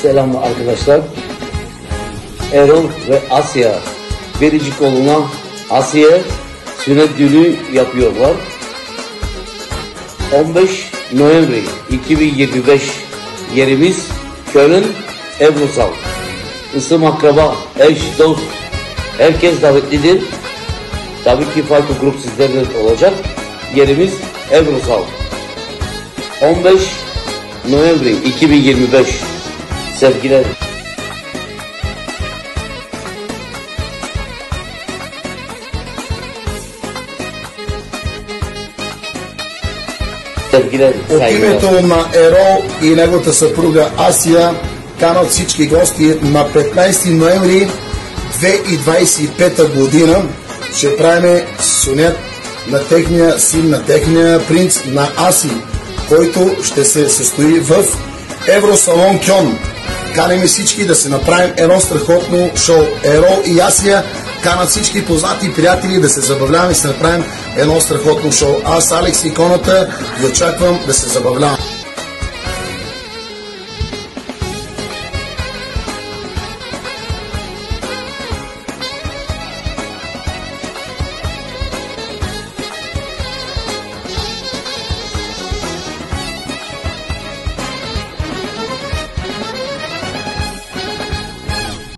Selam arkadaşlar. Erol ve Asya Bericikoğlu'na Asya sünnet düğünü yapıyorlar. 15 November 2025 yerimiz Köln Evrosal. Isım akraba, eş, dost, herkes davetlidir. Tabii ki farklı grup sizlerle olacak. Yerimiz Evrosal. 15 November 2025. Sevgiler. Sevgiler, От името на Ерол и неговата съпруга Асия канат всички гости на 15 ноември 2025 година. Ще правим сунет на техния син, на техния принц, на Аси, който ще се състои в Евросалон Кьон. Каним всички да се направим едно страхотно шоу. Ерол и Асия канат всички познати приятели да се забавляваме и се направим едно страхотно шоу. Аз, Алекс, иконата, ви очаквам да се забавлявам.